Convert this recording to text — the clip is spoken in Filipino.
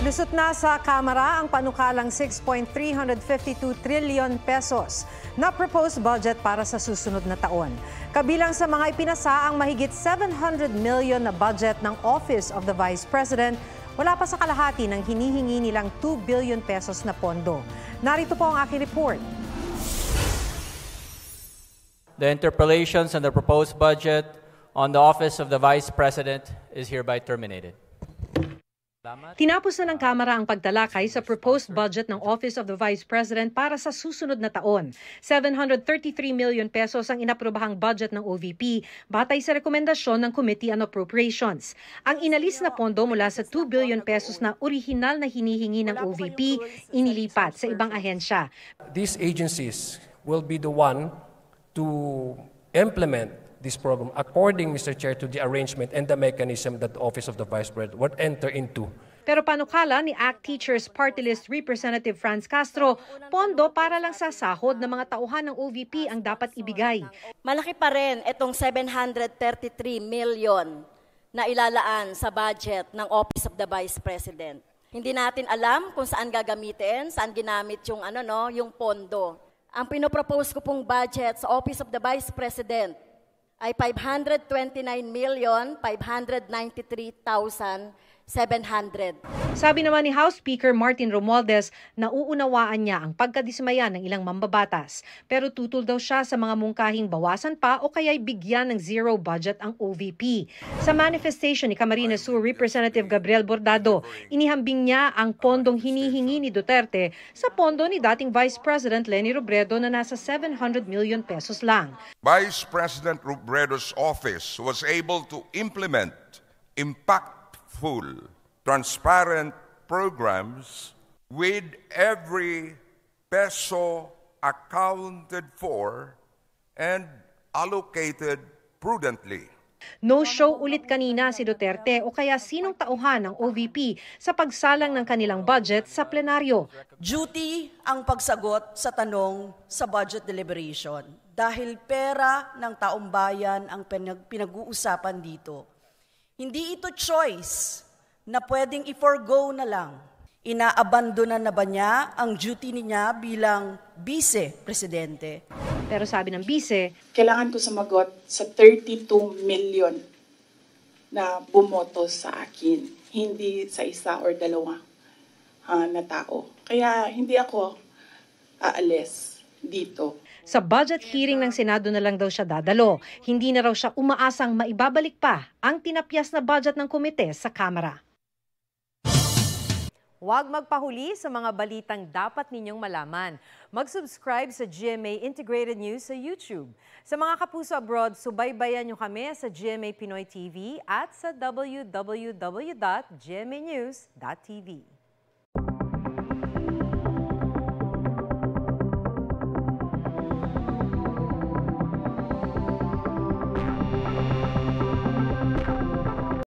Lusot na sa Kamara ang panukalang 6.352 trillion pesos na proposed budget para sa susunod na taon. Kabilang sa mga ipinasa ang mahigit 700 million na budget ng Office of the Vice President, wala pa sa kalahati ng hinihingi nilang 2 billion pesos na pondo. Narito po ang aking report. The interpellations on the proposed budget on the Office of the Vice President is hereby terminated. Tinapos na ng Kamara ang pagtalakay sa proposed budget ng Office of the Vice President para sa susunod na taon. 733 million pesos ang inaprobahang budget ng OVP batay sa rekomendasyon ng Committee on Appropriations. Ang inalis na pondo mula sa 2 billion pesos na orihinal na hinihingi ng OVP, inilipat sa ibang ahensya. These agencies will be the one to implement this program according, Mr. Chair, to the arrangement and the mechanism that the Office of the Vice President would enter into. Pero panukala ni ACT Teachers Party List Representative Franz Castro, pondo para lang sa sahod ng mga tauhan ng OVP ang dapat ibigay. Malaki pa rin itong 733 million na ilalaan sa budget ng Office of the Vice President. Hindi natin alam kung saan gagamitin, saan ginamit yung yung pondo. Ang pinopropose ko pong budget sa Office of the Vice President ay 529,593,700. Sabi naman ni House Speaker Martin Romualdez na uunawaan niya ang pagkadismaya ng ilang mambabatas. Pero tutol daw siya sa mga mungkahing bawasan pa o kaya'y bigyan ng zero budget ang OVP. Sa manifestation ni Camarines Sur Representative Gabriel Bordado, inihambing niya ang pondong hinihingi ni Duterte sa pondo ni dating Vice President Leni Robredo na nasa 700 million pesos lang. Vice President Robredo's office was able to implement impactful, transparent programs with every peso accounted for and allocated prudently. No-show ulit kanina si Duterte o kaya sinong tauhan ng OVP sa pagsalang ng kanilang budget sa plenaryo. Duty ang pagsagot sa tanong sa budget deliberation dahil pera ng taong bayan ang pinag-uusapan dito. Hindi ito choice na pwedeng i-forgo na lang. Inaabandonan na ba niya ang duty niya bilang vice-presidente? Pero sabi ng vice, kailangan ko sumagot sa 32 million na bumoto sa akin, hindi sa isa or dalawa na tao. Kaya hindi ako aalis dito. Sa budget hearing ng Senado na lang daw siya dadalo. Hindi na raw siya umaasang maibabalik pa ang tinapyas na budget ng komite sa Kamara. Huwag magpahuli sa mga balitang dapat ninyong malaman. Mag-subscribe sa GMA Integrated News sa YouTube. Sa mga kapuso abroad, subaybayan nyo kami sa GMA Pinoy TV at sa www.gmanews.tv.